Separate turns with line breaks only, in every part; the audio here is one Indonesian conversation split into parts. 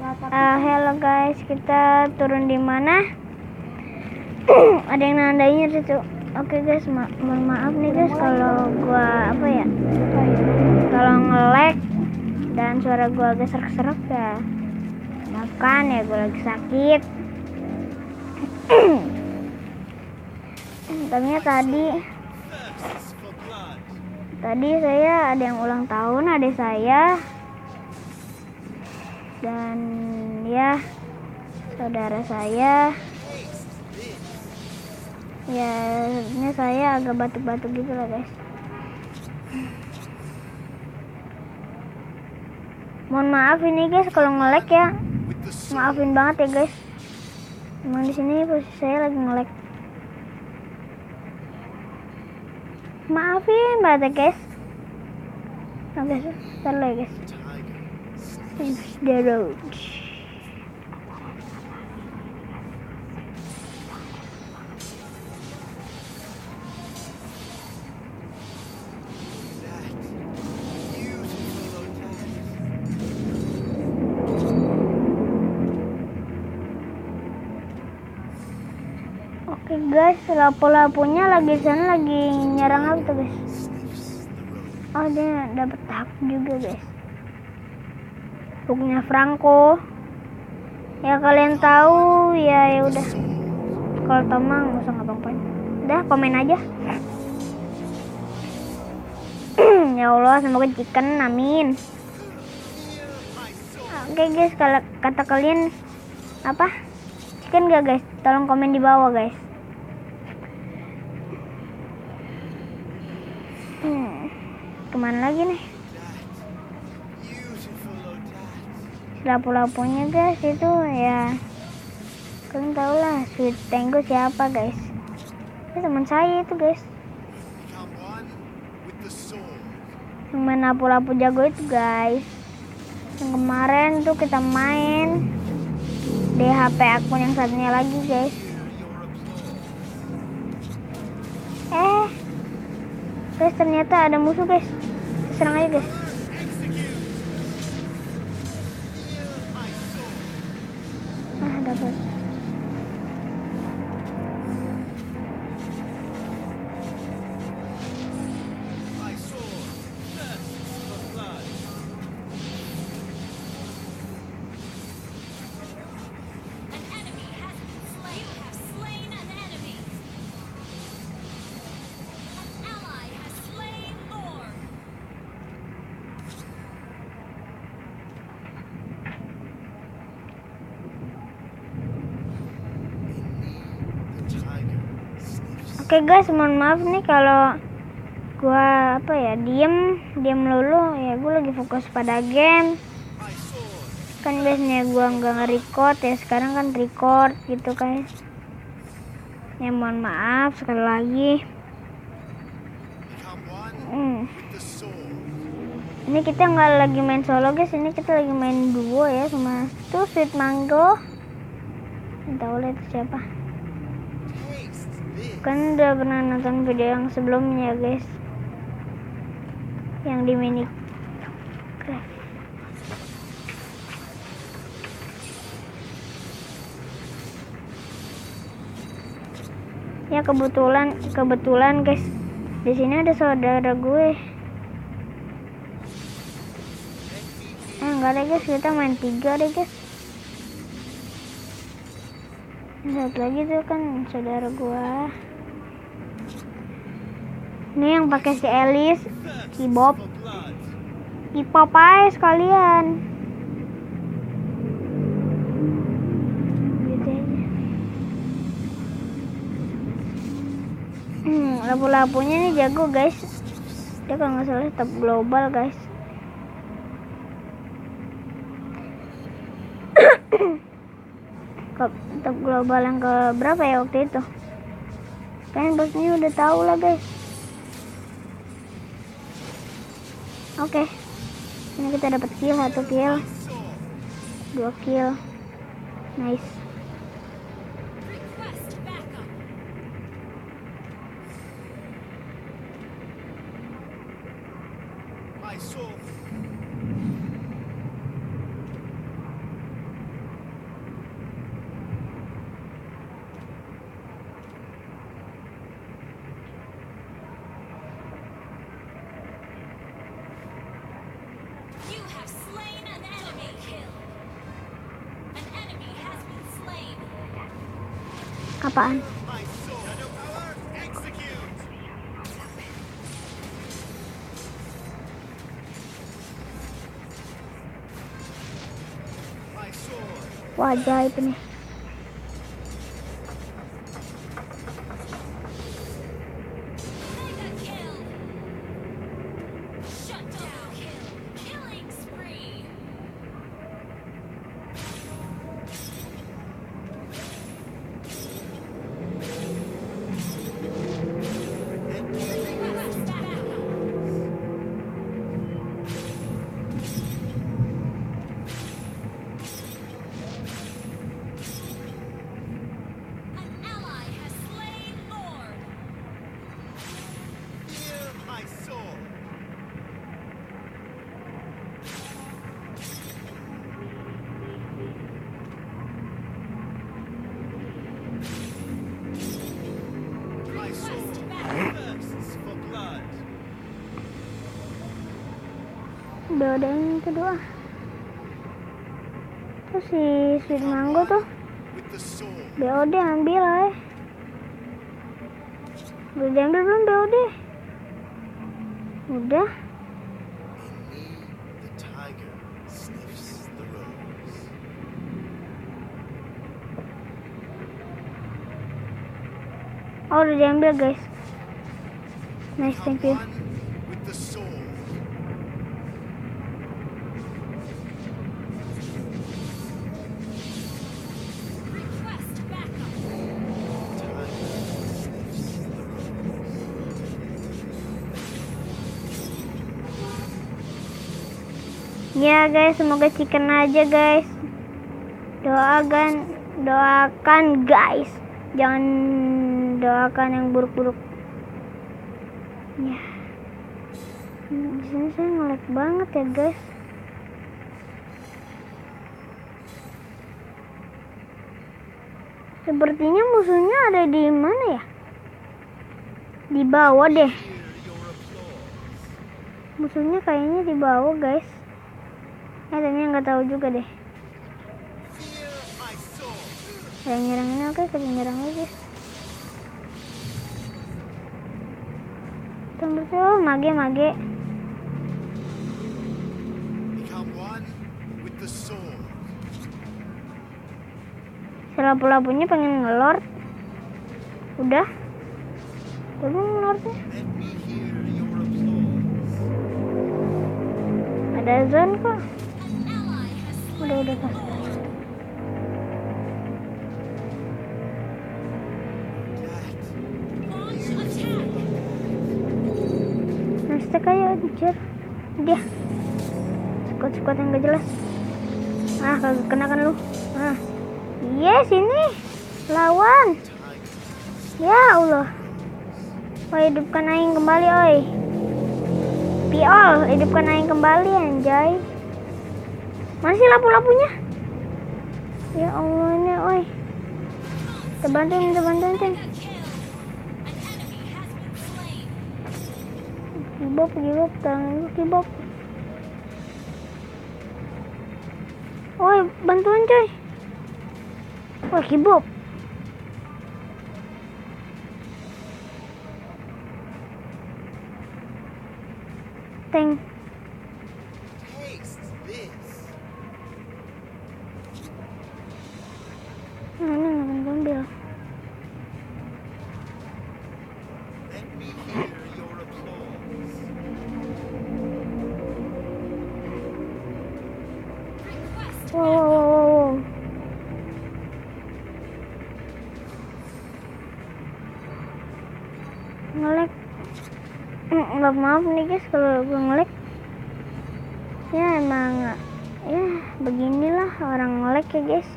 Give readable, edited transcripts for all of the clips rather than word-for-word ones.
Hello guys, kita turun di mana? Ada yang nandain situ. Oke guys, mohon maaf nih guys kalau gua kalau nge-lag dan suara gua agak serak-serak ya. Maafkan ya, gua lagi sakit. Untungnya tadi saya ada yang ulang tahun, adik saya. Dan ya, saudara saya. Ya, ini saya agak batuk-batuk gitu lah guys. Mohon maaf ini guys kalau nge-lag ya. Maafin banget ya guys. Emang di sini posisi saya lagi nge-lag. Maafin banget ya guys. Oke, bentar ya guys. The road. Oke guys, lapu-lapunya lagi sana lagi nyerang apa tuh guys? Oh, dia dapat hak juga guys. Hooknya Franco. Ya kalian tahu ya udah. Kalau tahu mah nggak usah ngapain. Udah komen aja. Ya Allah, semoga chicken, amin. Oke guys, kalau kata kalian apa? Chicken gak guys? Tolong komen di bawah guys. Kemana lagi nih? Lapu-lapunya guys itu ya. Kalian tahu lah Sweet Tango siapa guys? Itu teman saya itu guys. Yang main lapu-lapu jago itu guys. Yang kemarin tuh kita main di HP akun yang satunya lagi guys. Guys, ternyata ada musuh guys. Serang aja guys. Dapat. Oke guys, mohon maaf nih kalau gua diem lulu ya. Gua lagi fokus pada game. Kan biasanya gua nggak nge-record ya, sekarang kan record gitu guys. Ya mohon maaf sekali lagi. Ini kita nggak lagi main solo guys, ini kita lagi main duo ya sama tuh Sweet Mango. Tahu lah itu siapa? Kan udah pernah nonton video yang sebelumnya guys, yang di Minecraft. Ya kebetulan guys, di sini ada saudara gue. Enggak deh guys, kita main 3 deh guys. Lihat lagi tuh kan saudara gue. Ini yang pakai si Alice, K-pop aja sekalian. Gitu aja. Lapu-lapunya nih jago guys. Dia kalau nggak salah top global guys. Top global yang ke berapa ya waktu itu? Kan bosnya udah tahu lah guys. Oke, ini kita dapat kill, 1 kill, 2 kill, nice. Apaan? Wah, ajaib ini. BOD yang kedua. Terus si Sweet Mango tuh BOD ambil lah. Udah diambil belum BOD? Udah. Oh, udah diambil guys. Nice, thank you. Ya guys, semoga chicken aja guys. Doakan guys. Jangan doakan yang buruk-buruk. Ya. Di sini saya nge-lag banget ya guys. Sepertinya musuhnya ada di mana ya? Di bawah deh. Musuhnya kayaknya di bawah guys. Ternyata nggak tahu juga deh. Yang nyerang ini oke, kita nyerang lagi. Tunggu tuh, mage. Lapu-lapunya pengen ngelord. Udah. Belum ngelordnya. Ada zone kok. Udah pas. Nastek aja anjir. Dia squad yang gak jelas. Kagak kena kan lu. Yes, ini lawan. Ya Allah. Oh, hidupkan aing kembali oi. Piol, hidupkan aing kembali anjay. Mana sih lapu-lapunya? Ya Allah ini oi. Kita bantuin. Kibop, tangan kibop. Oi, bantuin coy. Wah, kibop. Tank. Ini nggak ambil. Wow. Nge-lag. Maaf nih guys kalau gue nge-lag. Ya emang ya beginilah orang nge-lag ya guys.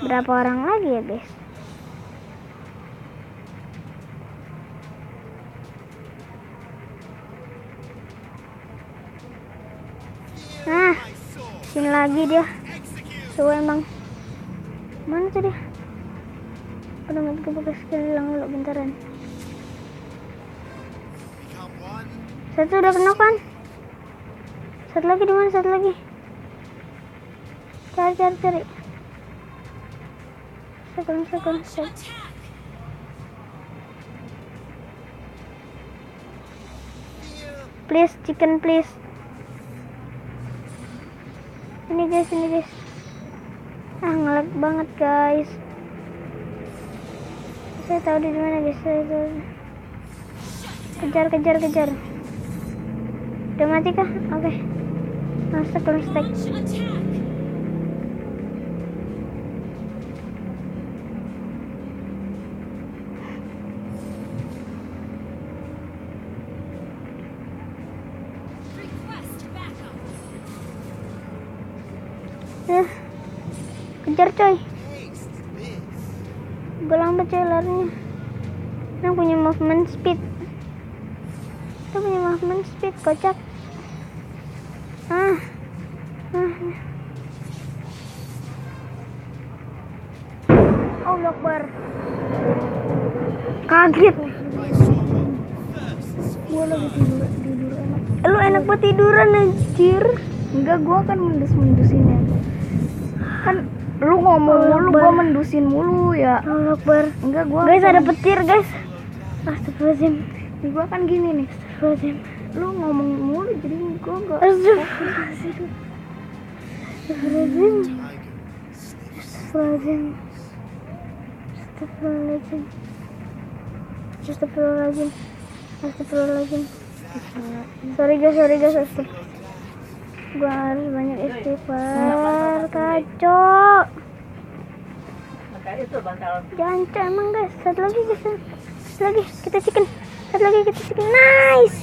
Berapa orang lagi ya guys? Nah, sini lagi dia. So emang mana tuh dia? Udah nggak pakai skill hilang dulu bentaran. Satu udah kena kan? Satu lagi di mana? Cari. Please, chicken please. Ini guys. Ngelag banget guys. Saya tahu di mana guys. Kejar. Udah mati kah? Oke. Masuk stack. Kejar coy. Gue lambat coy larinya. Nah punya movement speed. Kocak. Allah Akbar. Kaget. Gue lagi tidur enak. Lu enak buat tiduran anjir.
Enggak, gua kan mendusinnya. Kan lu ngomong mulu, gua mendusin mulu ya.
Allah Akbar.
Enggak, gua
guys ada petir guys. Astagfirullahaladzim.
Gua kan gini nih.
Astagfirullahaladzim.
Lu ngomong mulu jadi gua enggak.
Astagfirullahaladzim. Sorry guys. Gua harus banyak istighfar. Kacau. Jangan emang guys. Satu lagi. Kita chicken. Nice.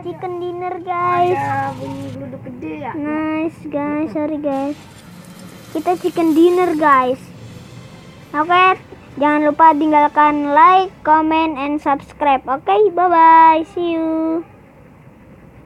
Chicken dinner guys.
Ada bunyi gluduk gede ya.
Nice guys. Sorry guys. Kita chicken dinner guys. Oke. Jangan lupa tinggalkan like, comment, and subscribe. Oke, bye bye. See you.